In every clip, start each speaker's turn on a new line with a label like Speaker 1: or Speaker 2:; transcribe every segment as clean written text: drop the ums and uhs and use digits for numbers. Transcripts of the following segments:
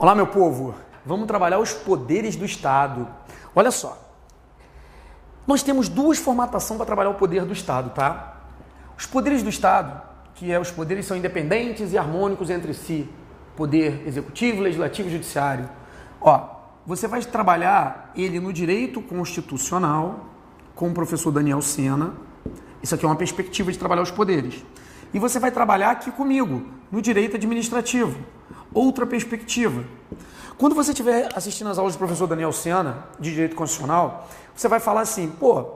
Speaker 1: Olá, meu povo! Vamos trabalhar os poderes do Estado. Olha só, nós temos duas formatações para trabalhar o poder do Estado, tá? Os poderes do Estado, os poderes são independentes e harmônicos entre si. Poder executivo, legislativo e judiciário. Ó, você vai trabalhar ele no direito constitucional com o professor Daniel Sena. Isso aqui é uma perspectiva de trabalhar os poderes. E você vai trabalhar aqui comigo, no direito administrativo. Outra perspectiva. Quando você estiver assistindo as aulas do professor Daniel Sena, de Direito Constitucional, você vai falar assim, pô,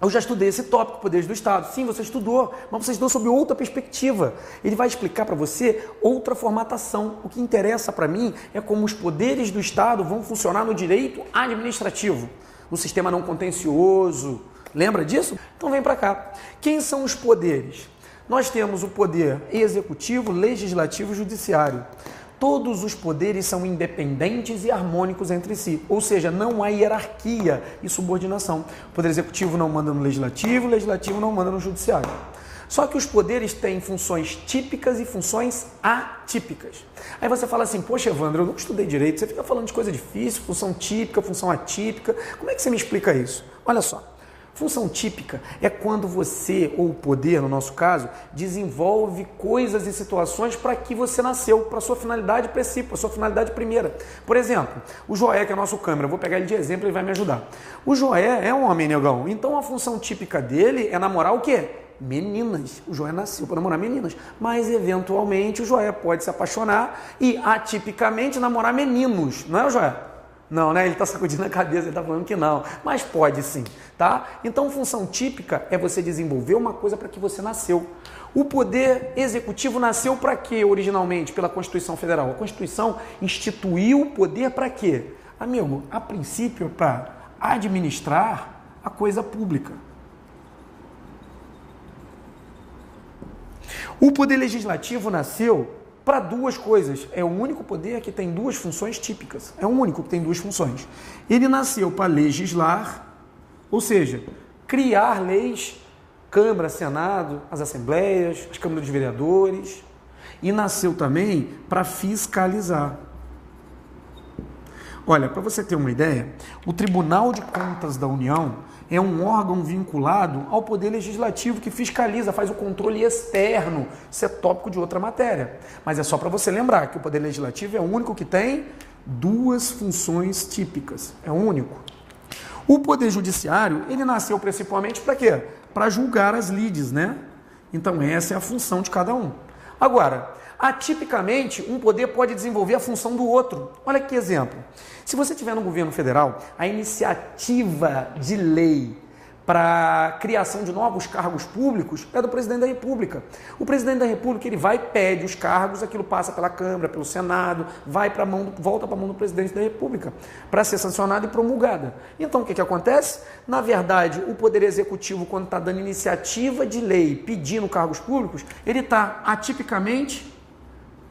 Speaker 1: eu já estudei esse tópico, poderes do Estado. Sim, você estudou, mas você estudou sob outra perspectiva. Ele vai explicar para você outra formatação. O que interessa para mim é como os poderes do Estado vão funcionar no direito administrativo, no sistema não contencioso. Lembra disso? Então vem para cá. Quem são os poderes? Nós temos o poder executivo, legislativo e judiciário. Todos os poderes são independentes e harmônicos entre si, ou seja, não há hierarquia e subordinação. O poder executivo não manda no legislativo, o legislativo não manda no judiciário. Só que os poderes têm funções típicas e funções atípicas. Aí você fala assim, poxa, Evandro, eu não estudei direito, você fica falando de coisa difícil, função típica, função atípica, como é que você me explica isso? Olha só. Função típica é quando você, ou o poder, no nosso caso, desenvolve coisas e situações para que você nasceu, para a sua finalidade principal, para a sua finalidade primeira. Por exemplo, o Joé, que é nosso câmera, eu vou pegar ele de exemplo, ele vai me ajudar. O Joé é um homem negão, então a função típica dele é namorar o quê? Meninas. O Joé nasceu para namorar meninas, mas eventualmente o Joé pode se apaixonar e atipicamente namorar meninos, não é o Joé? Não, né? Ele está sacudindo a cabeça, ele está falando que não, mas pode sim, tá? Então, função típica é você desenvolver uma coisa para que você nasceu. O poder executivo nasceu para quê, originalmente, pela Constituição Federal? A Constituição instituiu o poder para quê? Amigo, a princípio, para administrar a coisa pública. O poder legislativo nasceu para duas coisas. É o único poder que tem duas funções típicas. É o único que tem duas funções. Ele nasceu para legislar, ou seja, criar leis, Câmara, Senado, as assembleias, as câmaras dos vereadores, e nasceu também para fiscalizar. Olha, para você ter uma ideia, o Tribunal de Contas da União é um órgão vinculado ao Poder Legislativo que fiscaliza, faz o controle externo. Isso é tópico de outra matéria. Mas é só para você lembrar que o Poder Legislativo é o único que tem duas funções típicas. É o único. O Poder Judiciário, ele nasceu principalmente para quê? Para julgar as lides, né? Então essa é a função de cada um. Agora, atipicamente, um poder pode desenvolver a função do outro. Olha que exemplo. Se você tiver no governo federal, a iniciativa de lei para a criação de novos cargos públicos é do presidente da República. O presidente da República, ele vai, pede os cargos, aquilo passa pela Câmara, pelo Senado, volta para a mão do presidente da República para ser sancionada e promulgada. Então, o que acontece? Na verdade, o Poder Executivo, quando está dando iniciativa de lei, pedindo cargos públicos, ele está atipicamente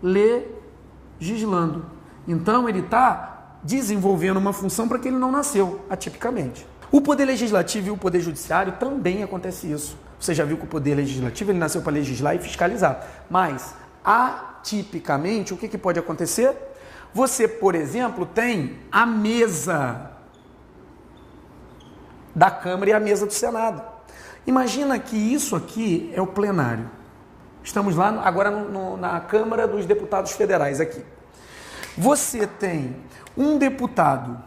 Speaker 1: legislando. Então, ele está desenvolvendo uma função para que ele não nasceu, atipicamente. O Poder Legislativo e o Poder Judiciário também acontece isso. Você já viu que o Poder Legislativo ele nasceu para legislar e fiscalizar. Mas, atipicamente, o que pode acontecer? Você, por exemplo, tem a mesa da Câmara e a mesa do Senado. Imagina que isso aqui é o plenário. Estamos lá agora na Câmara dos Deputados Federais aqui. Você tem um deputado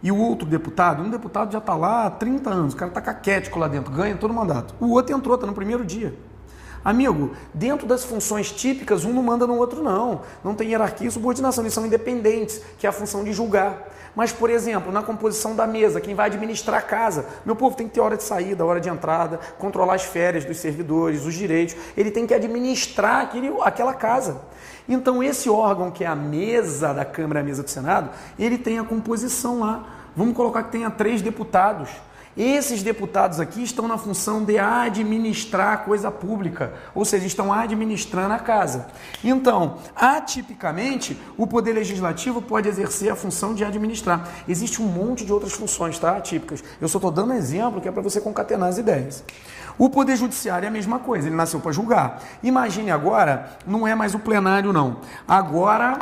Speaker 1: e o outro deputado, um deputado já está lá há 30 anos, o cara está caquético lá dentro, ganha todo o mandato. O outro entrou, está no primeiro dia. Amigo, dentro das funções típicas, um não manda no outro não. Não tem hierarquia e subordinação, eles são independentes, que é a função de julgar. Mas, por exemplo, na composição da mesa, quem vai administrar a casa, meu povo tem que ter hora de saída, hora de entrada, controlar as férias dos servidores, os direitos, ele tem que administrar aquela casa. Então, esse órgão que é a mesa da Câmara e a mesa do Senado, ele tem a composição lá. Vamos colocar que tenha 3 deputados. Esses deputados aqui estão na função de administrar a coisa pública, ou seja, estão administrando a casa. Então, atipicamente, o Poder Legislativo pode exercer a função de administrar. Existe um monte de outras funções, tá? Atípicas. Eu só estou dando um exemplo que é para você concatenar as ideias. O Poder Judiciário é a mesma coisa, ele nasceu para julgar. Imagine agora, não é mais o plenário não. Agora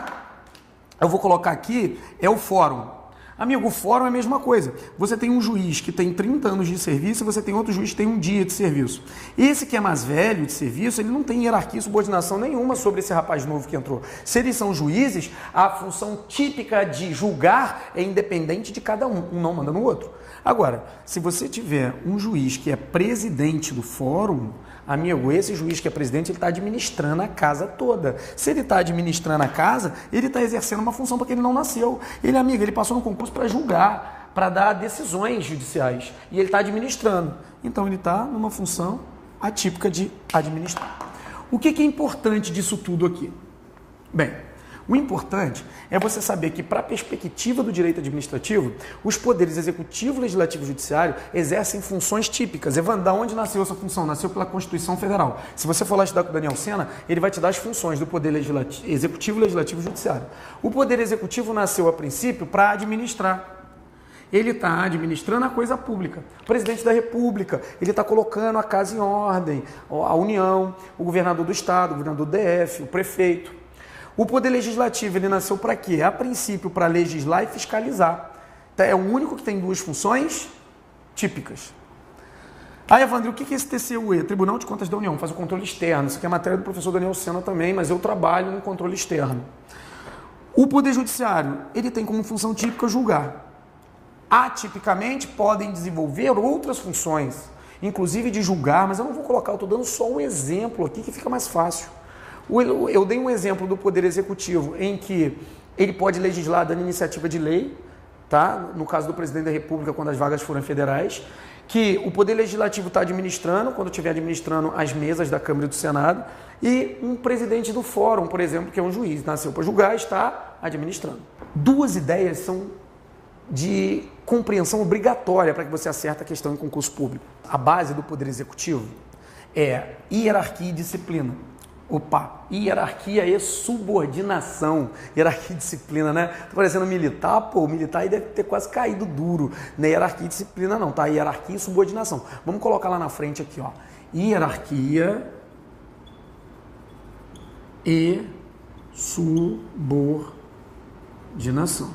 Speaker 1: eu vou colocar aqui, é o fórum. Amigo, o fórum é a mesma coisa. Você tem um juiz que tem 30 anos de serviço e você tem outro juiz que tem um dia de serviço. Esse que é mais velho de serviço, ele não tem hierarquia e subordinação nenhuma sobre esse rapaz novo que entrou. Se eles são juízes, a função típica de julgar é independente de cada um. Um não manda no outro. Agora, se você tiver um juiz que é presidente do fórum, amigo, esse juiz que é presidente, ele está administrando a casa toda. Se ele está administrando a casa, ele está exercendo uma função para que ele não nasceu. Ele, amigo, ele passou no concurso para julgar, para dar decisões judiciais. E ele está administrando. Então, ele está numa função atípica de administrar. O que é importante disso tudo aqui? Bem, o importante é você saber que, para a perspectiva do direito administrativo, os poderes executivo, legislativo e judiciário exercem funções típicas. Evandro, da onde nasceu essa função? Nasceu pela Constituição Federal. Se você for lá estudar com o Daniel Sena, ele vai te dar as funções do poder executivo, legislativo e judiciário. O poder executivo nasceu, a princípio, para administrar. Ele está administrando a coisa pública. O presidente da República, ele está colocando a casa em ordem, a União, o governador do Estado, o governador do DF, o prefeito. O poder legislativo, ele nasceu para quê? A princípio, para legislar e fiscalizar. É o único que tem duas funções típicas. Ah, Evandro, o que é esse TCUE? Tribunal de Contas da União, faz o controle externo. Isso aqui é matéria do professor Daniel Sena também, mas eu trabalho no controle externo. O poder judiciário, ele tem como função típica julgar. Atipicamente, podem desenvolver outras funções, inclusive de julgar, mas eu não vou colocar, eu estou dando só um exemplo aqui que fica mais fácil. Eu dei um exemplo do Poder Executivo em que ele pode legislar dando iniciativa de lei, tá? No caso do Presidente da República, quando as vagas forem federais, que o Poder Legislativo está administrando, quando estiver administrando as mesas da Câmara e do Senado, e um presidente do Fórum, por exemplo, que é um juiz, nasceu para julgar, está administrando. Duas ideias são de compreensão obrigatória para que você acerte a questão em concurso público. A base do Poder Executivo é hierarquia e disciplina. Opa, hierarquia e subordinação. Hierarquia e disciplina, né? Tô parecendo militar, pô, o militar aí deve ter quase caído duro. Não é hierarquia e disciplina não, tá? Hierarquia e subordinação. Vamos colocar lá na frente aqui, ó. Hierarquia e subordinação.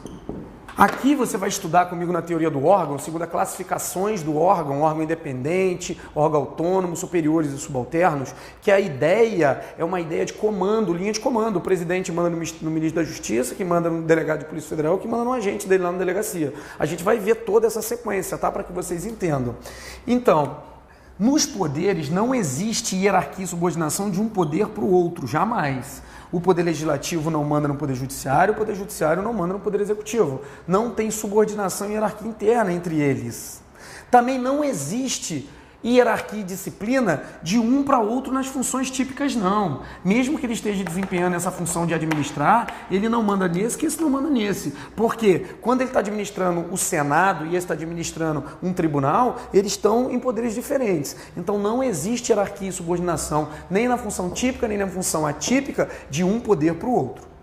Speaker 1: Aqui você vai estudar comigo na teoria do órgão, segundo as classificações do órgão independente, órgão autônomo, superiores e subalternos, que a ideia é uma ideia de comando, linha de comando. O presidente manda no ministro da Justiça, que manda no delegado de Polícia Federal, que manda no agente dele lá na delegacia. A gente vai ver toda essa sequência, tá? Para que vocês entendam. Então, nos poderes não existe hierarquia e subordinação de um poder para o outro, jamais. O Poder Legislativo não manda no Poder Judiciário, o Poder Judiciário não manda no Poder Executivo. Não tem subordinação e hierarquia interna entre eles. Também não existe hierarquia e disciplina de um para outro nas funções típicas, não. Mesmo que ele esteja desempenhando essa função de administrar, ele não manda nesse, que esse não manda nesse. Porque quando ele está administrando o Senado e esse está administrando um tribunal, eles estão em poderes diferentes. Então não existe hierarquia e subordinação, nem na função típica, nem na função atípica, de um poder para o outro.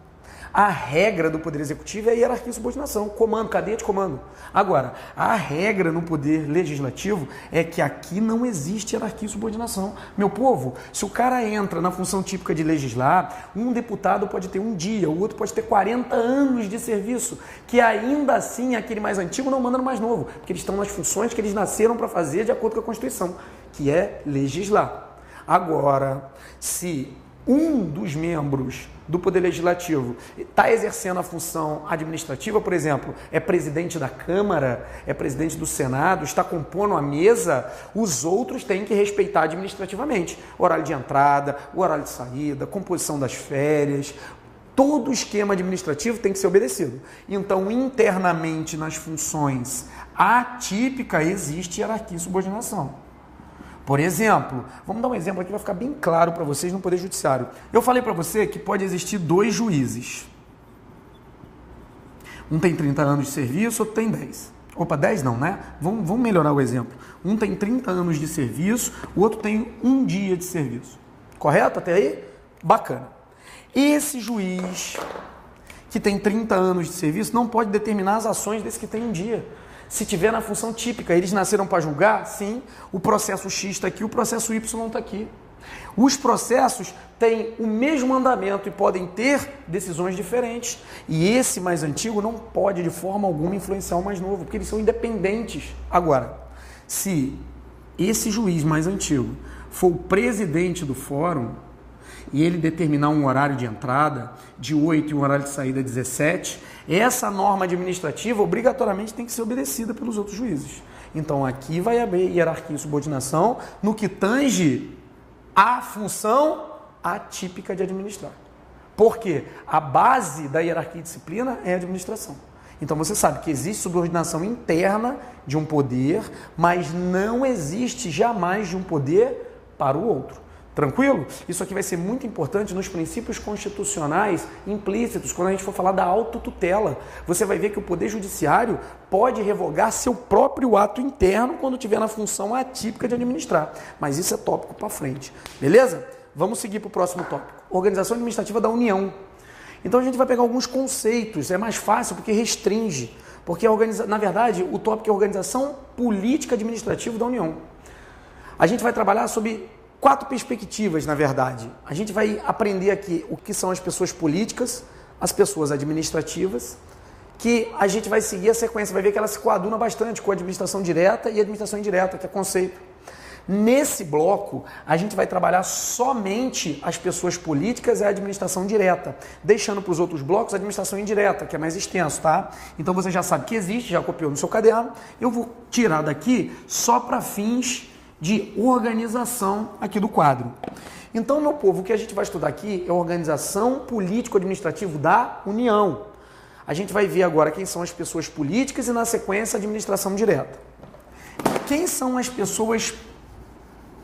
Speaker 1: A regra do Poder Executivo é a hierarquia e subordinação, comando, cadeia de comando. Agora, a regra no Poder Legislativo é que aqui não existe hierarquia e subordinação. Meu povo, se o cara entra na função típica de legislar, um deputado pode ter um dia, o outro pode ter 40 anos de serviço, que ainda assim aquele mais antigo não manda no mais novo, porque eles estão nas funções que eles nasceram para fazer de acordo com a Constituição, que é legislar. Agora, se um dos membros do Poder Legislativo está exercendo a função administrativa, por exemplo, é presidente da Câmara, é presidente do Senado, está compondo a mesa, os outros têm que respeitar administrativamente. Horário de entrada, o horário de saída, composição das férias, todo o esquema administrativo tem que ser obedecido. Então, internamente nas funções atípicas existe hierarquia e subordinação. Por exemplo, vamos dar um exemplo aqui que vai ficar bem claro para vocês no Poder Judiciário. Eu falei para você que pode existir dois juízes. Um tem 30 anos de serviço, outro tem 10. Opa, 10 não, né? Vamos melhorar o exemplo. Um tem 30 anos de serviço, o outro tem um dia de serviço. Correto até aí? Bacana. Esse juiz que tem 30 anos de serviço não pode determinar as ações desse que tem um dia. Se tiver na função típica, eles nasceram para julgar, sim, o processo X está aqui, o processo Y está aqui. Os processos têm o mesmo andamento e podem ter decisões diferentes. E esse mais antigo não pode de forma alguma influenciar o mais novo, porque eles são independentes. Agora, se esse juiz mais antigo for o presidente do fórum e ele determinar um horário de entrada de 8 e um horário de saída 17, essa norma administrativa obrigatoriamente tem que ser obedecida pelos outros juízes. Então aqui vai haver hierarquia e subordinação no que tange a função atípica de administrar. Porque a base da hierarquia e disciplina é a administração. Então você sabe que existe subordinação interna de um poder, mas não existe jamais de um poder para o outro. Tranquilo? Isso aqui vai ser muito importante nos princípios constitucionais implícitos, quando a gente for falar da autotutela. Você vai ver que o Poder Judiciário pode revogar seu próprio ato interno quando tiver na função atípica de administrar. Mas isso é tópico para frente. Beleza? Vamos seguir para o próximo tópico. Organização Administrativa da União. Então a gente vai pegar alguns conceitos, é mais fácil porque restringe. Porque, na verdade, o tópico é Organização Política Administrativa da União. A gente vai trabalhar sobre 4 perspectivas, na verdade. A gente vai aprender aqui o que são as pessoas políticas, as pessoas administrativas, que a gente vai seguir a sequência, vai ver que ela se coaduna bastante com a administração direta e a administração indireta, que é conceito. Nesse bloco, a gente vai trabalhar somente as pessoas políticas e a administração direta, deixando para os outros blocos a administração indireta, que é mais extenso, tá? Então você já sabe que existe, já copiou no seu caderno. Eu vou tirar daqui só para fins de organização aqui do quadro. Então, meu povo, o que a gente vai estudar aqui é a organização político-administrativa da União. A gente vai ver agora quem são as pessoas políticas e, na sequência, a administração direta. Quem são as pessoas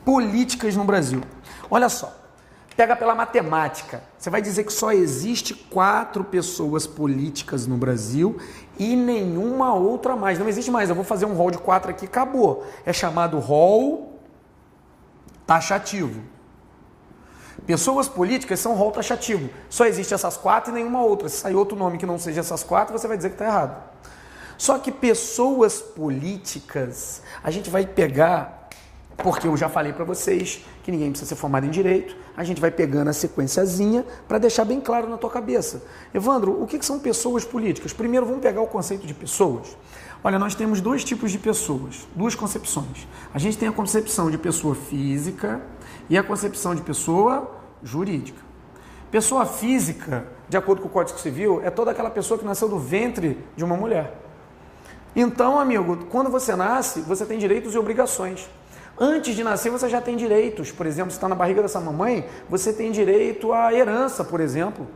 Speaker 1: políticas no Brasil? Olha só, pega pela matemática. Você vai dizer que só existe 4 pessoas políticas no Brasil e nenhuma outra mais. Não existe mais. Eu vou fazer um rol de 4 aqui, acabou. É chamado rol taxativo. Pessoas políticas são rol taxativo. Só existe essas 4 e nenhuma outra. Se sair outro nome que não seja essas 4, você vai dizer que está errado. Só que pessoas políticas, a gente vai pegar, porque eu já falei para vocês que ninguém precisa ser formado em direito, a gente vai pegando a sequenciazinha para deixar bem claro na tua cabeça. Evandro, o que são pessoas políticas? Primeiro vamos pegar o conceito de pessoas. Olha, nós temos 2 tipos de pessoas, 2 concepções. A gente tem a concepção de pessoa física e a concepção de pessoa jurídica. Pessoa física, de acordo com o Código Civil, é toda aquela pessoa que nasceu do ventre de uma mulher. Então, amigo, quando você nasce, você tem direitos e obrigações. Antes de nascer, você já tem direitos. Por exemplo, se está na barriga dessa mamãe, você tem direito à herança, por exemplo.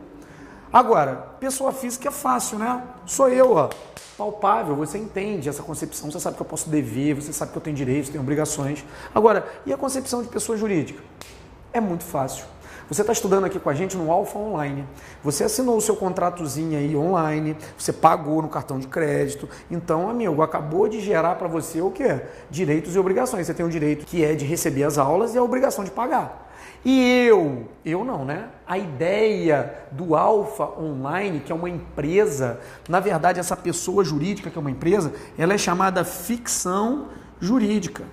Speaker 1: Agora, pessoa física é fácil, né? Sou eu, ó, palpável, você entende essa concepção, você sabe que eu posso dever, você sabe que eu tenho direitos, tenho obrigações. Agora, e a concepção de pessoa jurídica? É muito fácil. Você está estudando aqui com a gente no Alfa Online. Você assinou o seu contratozinho aí online, você pagou no cartão de crédito. Então, amigo, acabou de gerar para você o quê? Direitos e obrigações. Você tem o direito que é de receber as aulas e a obrigação de pagar. E eu não, né? A ideia do Alfa Online, que é uma empresa, na verdade, essa pessoa jurídica, que é uma empresa, ela é chamada ficção jurídica.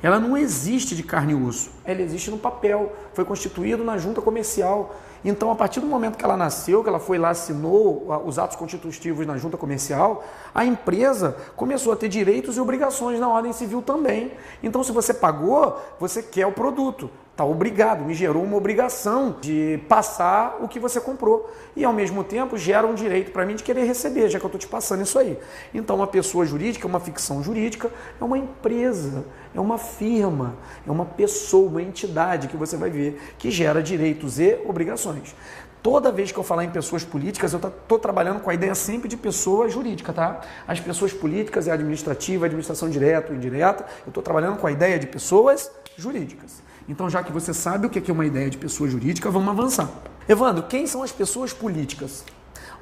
Speaker 1: Ela não existe de carne e osso, ela existe no papel, foi constituído na junta comercial. Então, a partir do momento que ela nasceu, que ela foi lá, assinou os atos constitutivos na junta comercial, a empresa começou a ter direitos e obrigações na ordem civil também. Então, se você pagou, você quer o produto. Está obrigado, me gerou uma obrigação de passar o que você comprou. E, ao mesmo tempo, gera um direito para mim de querer receber, já que eu estou te passando isso aí. Então, uma pessoa jurídica, uma ficção jurídica, é uma empresa, é uma firma, é uma pessoa, uma entidade que você vai ver que gera direitos e obrigações. Toda vez que eu falar em pessoas políticas, eu estou trabalhando com a ideia sempre de pessoa jurídica, tá? As pessoas políticas é administrativa, administração direta ou indireta. Eu estou trabalhando com a ideia de pessoas jurídicas. Então, já que você sabe o que é uma ideia de pessoa jurídica, vamos avançar. Evandro, quem são as pessoas políticas?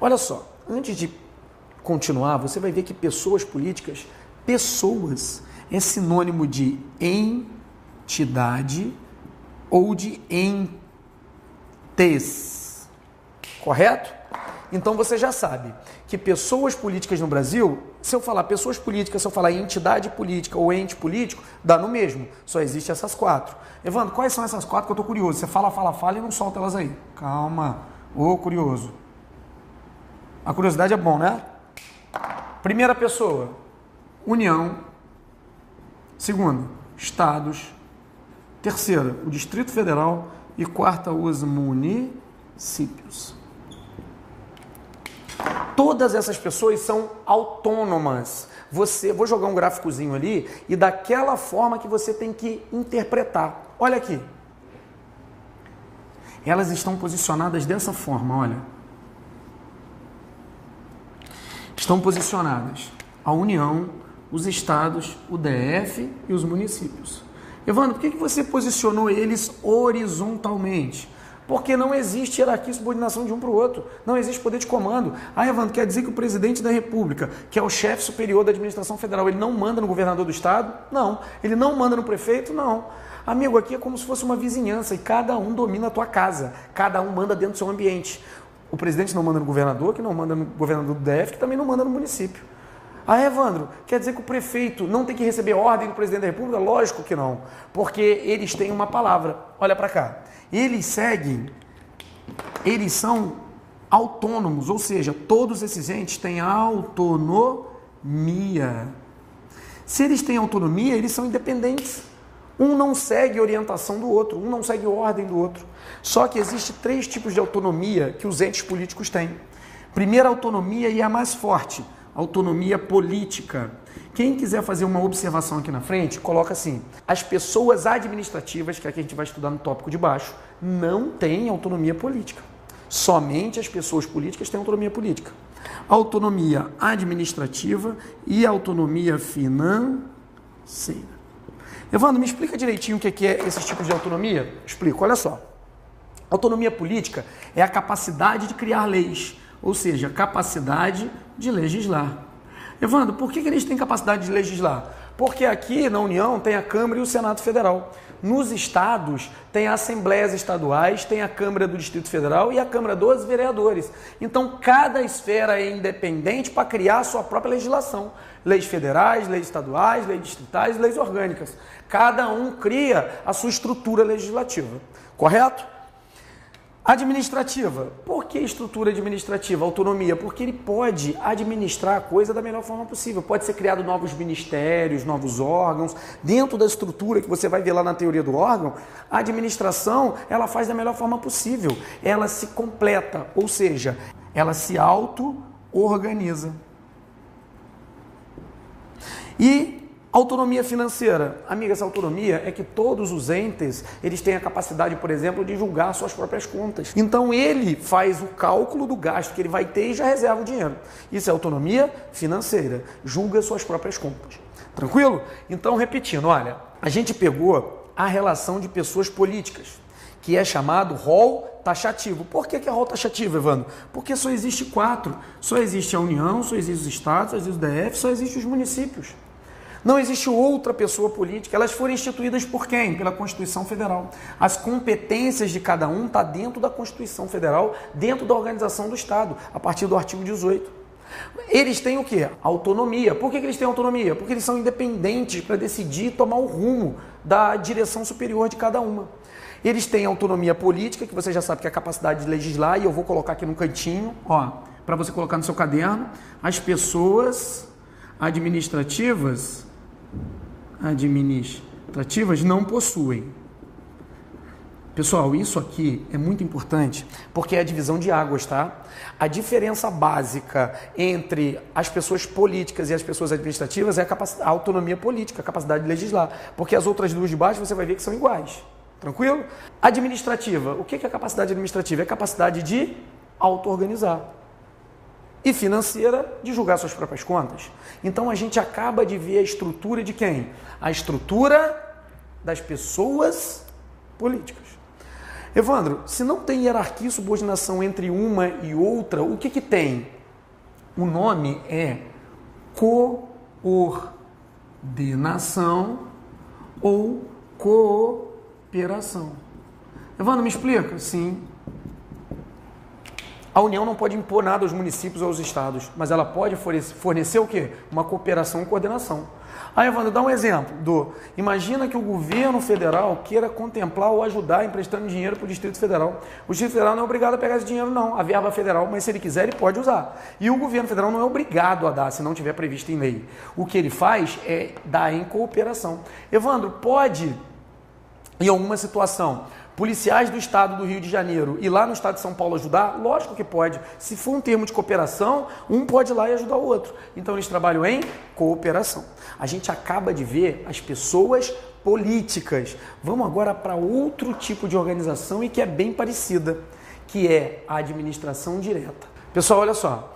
Speaker 1: Olha só, antes de continuar, você vai ver que pessoas políticas, pessoas, é sinônimo de entidade ou de entes. Correto? Então você já sabe que pessoas políticas no Brasil, se eu falar pessoas políticas, se eu falar entidade política ou ente político, dá no mesmo. Só existe essas 4. Evandro, quais são essas 4 que eu tô curioso? Você fala e não solta elas aí. Calma, ô curioso. A curiosidade é bom, né? Primeira pessoa, União. Segunda, Estados. Terceira, o Distrito Federal. E quarta, os municípios. Todas essas pessoas são autônomas. Vou jogar um gráficozinho ali e daquela forma que você tem que interpretar. Olha aqui. Elas estão posicionadas dessa forma, olha. Estão posicionadas a União, os estados, o DF e os municípios. Evandro, por que você posicionou eles horizontalmente? Porque não existe hierarquia e subordinação de um para o outro. Não existe poder de comando. Ah, Evandro, quer dizer que o presidente da República, que é o chefe superior da administração federal, ele não manda no governador do estado? Não. Ele não manda no prefeito? Não. Amigo, aqui é como se fosse uma vizinhança e cada um domina a tua casa. Cada um manda dentro do seu ambiente. O presidente não manda no governador, que não manda no governador do DF, que também não manda no município. Ah, Evandro, quer dizer que o prefeito não tem que receber ordem do presidente da República? Lógico que não, porque eles têm uma palavra. Olha para cá. Eles são autônomos, ou seja, todos esses entes têm autonomia. Se eles têm autonomia, eles são independentes. Um não segue orientação do outro, um não segue ordem do outro. Só que existem 3 tipos de autonomia que os entes políticos têm. Primeira autonomia e a mais forte, autonomia política. Quem quiser fazer uma observação aqui na frente, coloca assim: as pessoas administrativas, que é a que a gente vai estudar no tópico de baixo, não têm autonomia política. Somente as pessoas políticas têm autonomia política. Autonomia administrativa e autonomia financeira. Evandro, me explica direitinho o que é esses tipos de autonomia? Explico, olha só. Autonomia política é a capacidade de criar leis, ou seja, capacidade de legislar. Evandro, por que eles têm capacidade de legislar? Porque aqui na União tem a Câmara e o Senado Federal. Nos estados tem assembleias estaduais, tem a Câmara do Distrito Federal e a Câmara dos Vereadores. Então cada esfera é independente para criar a sua própria legislação. Leis federais, leis estaduais, leis distritais, leis orgânicas. Cada um cria a sua estrutura legislativa. Correto? Administrativa. Por que estrutura administrativa? Autonomia. Porque ele pode administrar a coisa da melhor forma possível. Pode ser criado novos ministérios, novos órgãos. Dentro da estrutura que você vai ver lá na teoria do órgão, a administração, ela faz da melhor forma possível. Ela se completa, ou seja, ela se auto-organiza. E autonomia financeira. Amiga, essa autonomia é que todos os entes, eles têm a capacidade, por exemplo, de julgar suas próprias contas. Então ele faz o cálculo do gasto que ele vai ter e já reserva o dinheiro. Isso é autonomia financeira. Julga suas próprias contas. Tranquilo? Então, repetindo, olha, a gente pegou a relação de pessoas políticas, que é chamado rol taxativo. Por que é rol taxativo, Evandro? Porque só existe 4. Só existe a União, só existe os estados, só existe o DF, só existe os municípios. Não existe outra pessoa política. Elas foram instituídas por quem? Pela Constituição Federal. As competências de cada um estão dentro da Constituição Federal, dentro da organização do Estado, a partir do artigo 18. Eles têm o quê? Autonomia. Por que eles têm autonomia? Porque eles são independentes para decidir e tomar o rumo da direção superior de cada uma. Eles têm autonomia política, que você já sabe que é a capacidade de legislar, e eu vou colocar aqui no cantinho, ó, para você colocar no seu caderno. As pessoas administrativas não possuem. Pessoal, isso aqui é muito importante porque é a divisão de águas, tá? A diferença básica entre as pessoas políticas e as pessoas administrativas é a autonomia política, a capacidade de legislar, porque as outras duas de baixo você vai ver que são iguais. Tranquilo? Administrativa. O que é a capacidade administrativa? É a capacidade de auto-organizar. E financeira, de julgar suas próprias contas. Então a gente acaba de ver a estrutura de quem? A estrutura das pessoas políticas. Evandro, se não tem hierarquia e subordinação entre uma e outra, o que tem? O nome é coordenação ou cooperação. Evandro, me explica? Sim. A União não pode impor nada aos municípios ou aos estados, mas ela pode fornecer o quê? Uma cooperação e coordenação. Aí, Evandro, dá um exemplo imagina que o governo federal queira contemplar ou ajudar emprestando dinheiro para o Distrito Federal. O Distrito Federal não é obrigado a pegar esse dinheiro, não. A verba federal, mas se ele quiser, ele pode usar. E o governo federal não é obrigado a dar, se não tiver previsto em lei. O que ele faz é dar em cooperação. Evandro, pode, em alguma situação, policiais do estado do Rio de Janeiro e lá no estado de São Paulo ajudar? Lógico que pode. Se for um termo de cooperação, um pode ir lá e ajudar o outro. Então eles trabalham em cooperação. A gente acaba de ver as pessoas políticas. Vamos agora para outro tipo de organização e que é bem parecida, que é a administração direta. Pessoal, olha só.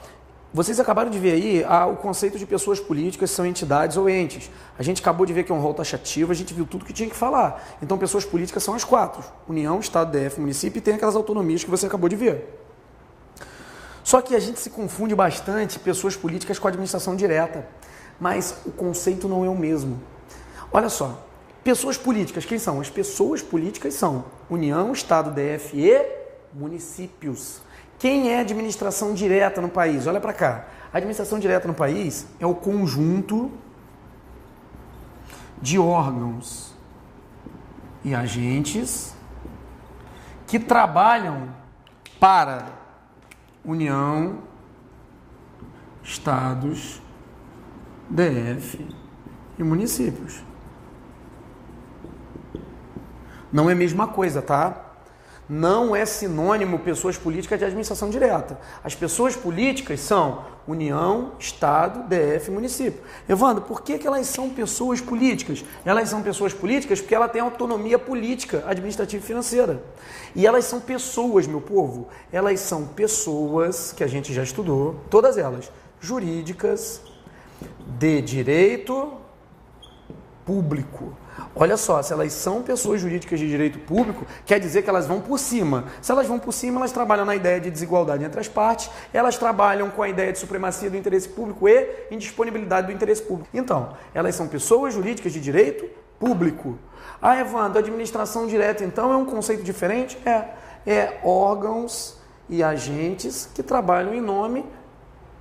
Speaker 1: Vocês acabaram de ver aí o conceito de pessoas políticas, são entidades ou entes. A gente acabou de ver que é um rol taxativo, a gente viu tudo que tinha que falar. Então, pessoas políticas são as 4. União, Estado, DF, município, e tem aquelas autonomias que você acabou de ver. Só que a gente se confunde bastante pessoas políticas com a administração direta. Mas o conceito não é o mesmo. Olha só, pessoas políticas, quem são? As pessoas políticas são União, Estado, DF e municípios. Quem é administração direta no país? Olha para cá. A administração direta no país é o conjunto de órgãos e agentes que trabalham para União, Estados, DF e municípios. Não é a mesma coisa, tá? Não é sinônimo pessoas políticas de administração direta. As pessoas políticas são União, Estado, DF e município. Evandro, por que elas são pessoas políticas? Elas são pessoas políticas porque ela tem autonomia política, administrativa e financeira. E elas são pessoas, meu povo. Elas são pessoas, que a gente já estudou, todas elas, jurídicas, de direito público. Olha só, se elas são pessoas jurídicas de direito público, quer dizer que elas vão por cima. Se elas vão por cima, elas trabalham na ideia de desigualdade entre as partes, elas trabalham com a ideia de supremacia do interesse público e indisponibilidade do interesse público. Então, elas são pessoas jurídicas de direito público. Ah, Evandro, administração direta, então, é um conceito diferente? É órgãos e agentes que trabalham em nome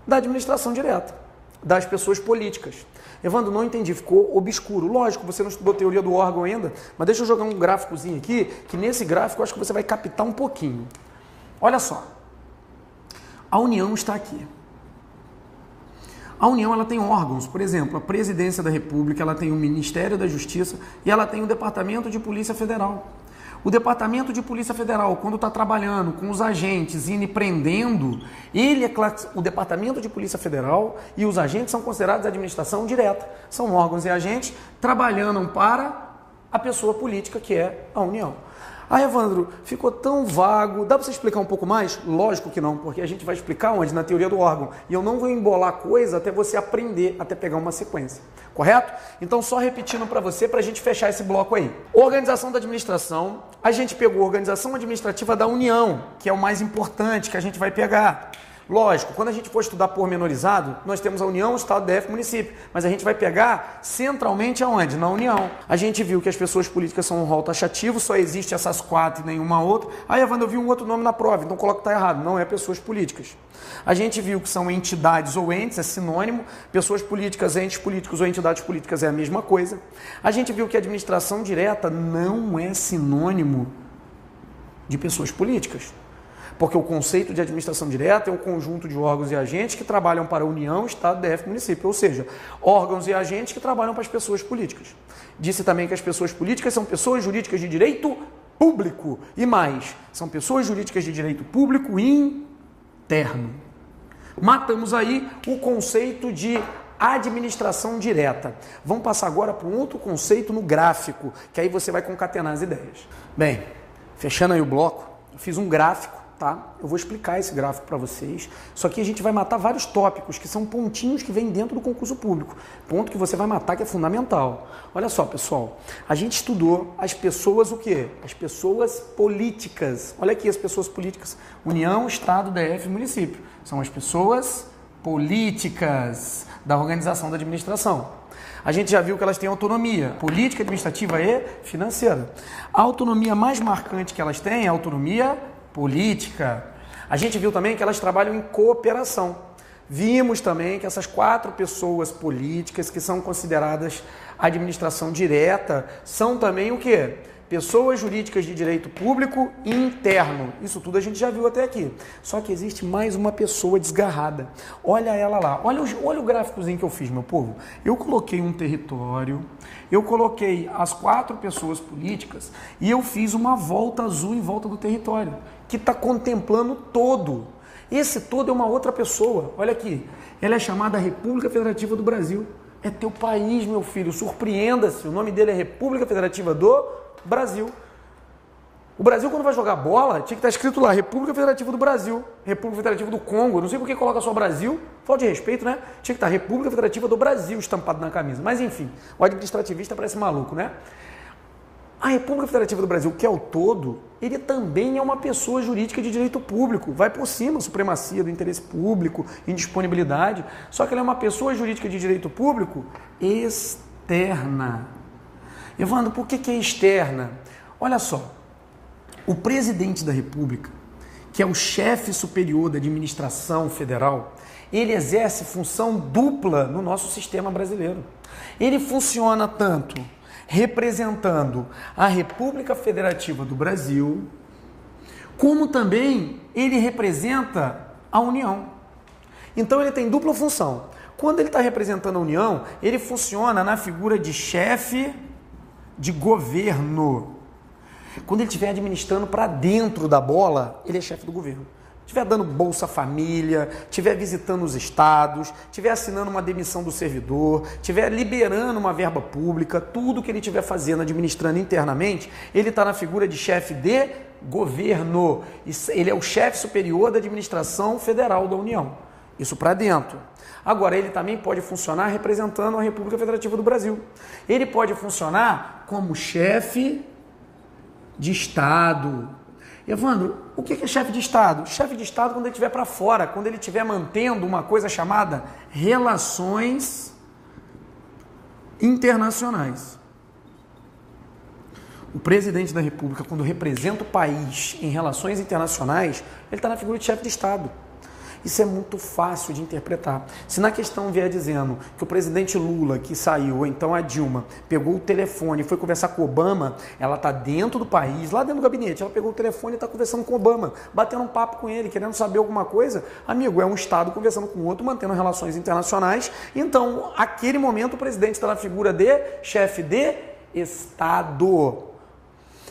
Speaker 1: da administração direta, das pessoas políticas. Evandro, não entendi, ficou obscuro. Lógico, você não estudou teoria do órgão ainda, mas deixa eu jogar um gráficozinho aqui, que nesse gráfico eu acho que você vai captar um pouquinho. Olha só, a União está aqui. A União ela tem órgãos, por exemplo, a Presidência da República, ela tem o Ministério da Justiça e ela tem o Departamento de Polícia Federal. O Departamento de Polícia Federal, quando está trabalhando com os agentes, indo e prendendo, o Departamento de Polícia Federal e os agentes são considerados administração direta. São órgãos e agentes trabalhando para a pessoa política que é a União. Ah, Evandro, ficou tão vago. Dá para você explicar um pouco mais? Lógico que não, porque a gente vai explicar onde? Na teoria do órgão. E eu não vou embolar coisa até você aprender, até pegar uma sequência. Correto? Então, só repetindo para você, para a gente fechar esse bloco aí. Organização da administração. A gente pegou a organização administrativa da União, que é o mais importante que a gente vai pegar. Lógico, quando a gente for estudar pormenorizado, nós temos a União, Estado, DF, município. Mas a gente vai pegar centralmente aonde? Na União. A gente viu que as pessoas políticas são um rol taxativo, só existe essas 4 e nenhuma outra. Aí, Evandro, eu vi um outro nome na prova, então coloca que está errado. Não é pessoas políticas. A gente viu que são entidades ou entes, é sinônimo. Pessoas políticas, entes políticos ou entidades políticas é a mesma coisa. A gente viu que a administração direta não é sinônimo de pessoas políticas. Porque o conceito de administração direta é um conjunto de órgãos e agentes que trabalham para a União, Estado, DF, município. Ou seja, órgãos e agentes que trabalham para as pessoas políticas. Disse também que as pessoas políticas são pessoas jurídicas de direito público. E mais, são pessoas jurídicas de direito público interno. Matamos aí o conceito de administração direta. Vamos passar agora para um outro conceito no gráfico, que aí você vai concatenar as ideias. Bem, fechando aí o bloco, eu fiz um gráfico. Tá? Eu vou explicar esse gráfico para vocês, só que a gente vai matar vários tópicos que são pontinhos que vêm dentro do concurso público. Ponto que você vai matar que é fundamental. Olha só, pessoal, a gente estudou as pessoas o quê? As pessoas políticas. Olha aqui as pessoas políticas. União, Estado, DF, município. São as pessoas políticas da organização da administração. A gente já viu que elas têm autonomia política, administrativa e financeira. A autonomia mais marcante que elas têm é a autonomia política. A gente viu também que elas trabalham em cooperação. Vimos também que essas 4 pessoas políticas que são consideradas administração direta são também o quê? Pessoas jurídicas de direito público interno. Isso tudo a gente já viu até aqui. Só que existe mais uma pessoa desgarrada. Olha ela lá. Olha o gráficozinho que eu fiz, meu povo. Eu coloquei um território, eu coloquei as 4 pessoas políticas e eu fiz uma volta azul em volta do território, que está contemplando todo. Esse todo é uma outra pessoa. Olha aqui. Ela é chamada República Federativa do Brasil. É teu país, meu filho. Surpreenda-se. O nome dele é República Federativa do Brasil. O Brasil, quando vai jogar bola, tinha que estar escrito lá, República Federativa do Brasil, República Federativa do Congo. Não sei por que coloca só Brasil, falta de respeito, né? Tinha que estar República Federativa do Brasil estampado na camisa. Mas enfim, o administrativista parece maluco, né? A República Federativa do Brasil, que é o todo, ele também é uma pessoa jurídica de direito público. Vai por cima, supremacia do interesse público, indisponibilidade. Só que ela é uma pessoa jurídica de direito público externa. Evandro, por que é externa? Olha só, o presidente da República, que é o chefe superior da administração federal, ele exerce função dupla no nosso sistema brasileiro. Ele funciona tanto representando a República Federativa do Brasil, como também ele representa a União. Então ele tem dupla função. Quando ele está representando a União, ele funciona na figura de chefe de governo. Quando ele estiver administrando para dentro da bola, ele é chefe do governo. Estiver dando Bolsa Família, estiver visitando os estados, estiver assinando uma demissão do servidor, estiver liberando uma verba pública, tudo que ele estiver fazendo, administrando internamente, ele está na figura de chefe de governo. Ele é o chefe superior da administração federal da União. Isso para dentro. Agora, ele também pode funcionar representando a República Federativa do Brasil. Ele pode funcionar como chefe de Estado. Evandro, o que é chefe de Estado? Chefe de Estado quando ele estiver para fora, quando ele estiver mantendo uma coisa chamada relações internacionais. O presidente da República, quando representa o país em relações internacionais, ele está na figura de chefe de Estado. Isso é muito fácil de interpretar. Se na questão vier dizendo que o presidente Lula, que saiu, ou então a Dilma, pegou o telefone e foi conversar com o Obama, ela está dentro do país, lá dentro do gabinete, ela pegou o telefone e está conversando com o Obama, batendo um papo com ele, querendo saber alguma coisa, amigo, é um Estado conversando com o outro, mantendo relações internacionais. Então, aquele momento, o presidente está na figura de chefe de Estado.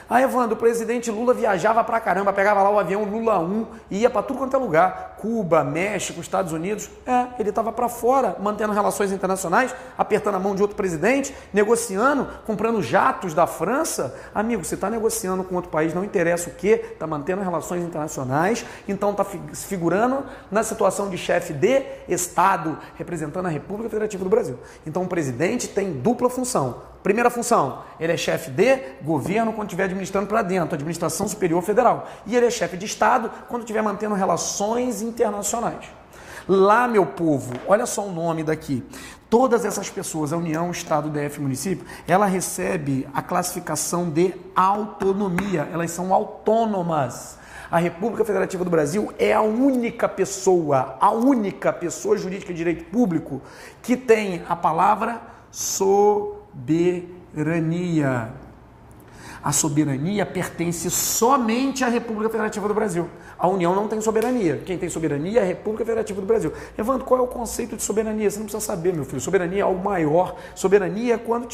Speaker 1: Ah, Evandro, o presidente Lula viajava pra caramba, pegava lá o avião Lula 1 e ia pra tudo quanto é lugar. Cuba, México, Estados Unidos. Ele estava pra fora, mantendo relações internacionais, apertando a mão de outro presidente, negociando, comprando jatos da França. Amigo, você está negociando com outro país, não interessa o quê, está mantendo relações internacionais, então está se figurando na situação de chefe de Estado, representando a República Federativa do Brasil. Então o presidente tem dupla função. Primeira função, ele é chefe de governo quando estiver administrando para dentro, administração superior federal. E ele é chefe de Estado quando estiver mantendo relações internacionais. Lá, meu povo, olha só o nome daqui. Todas essas pessoas, a União, Estado, DF, município, ela recebe a classificação de autonomia. Elas são autônomas. A República Federativa do Brasil é a única pessoa jurídica de direito público que tem a palavra soberania. A soberania pertence somente à República Federativa do Brasil. A União não tem soberania. Quem tem soberania é a República Federativa do Brasil. Evandro, qual é o conceito de soberania? Você não precisa saber, meu filho. Soberania é algo maior. Soberania é quando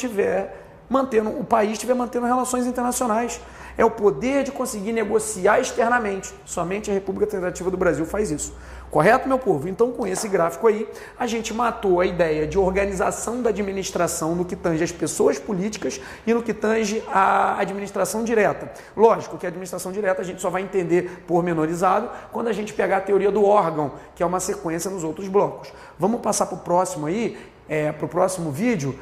Speaker 1: o país estiver mantendo relações internacionais. É o poder de conseguir negociar externamente. Somente a República Federativa do Brasil faz isso. Correto, meu povo? Então, com esse gráfico aí, a gente matou a ideia de organização da administração no que tange as pessoas políticas e no que tange a administração direta. Lógico que a administração direta a gente só vai entender pormenorizado quando a gente pegar a teoria do órgão, que é uma sequência nos outros blocos. Vamos passar para o próximo aí, para o próximo vídeo.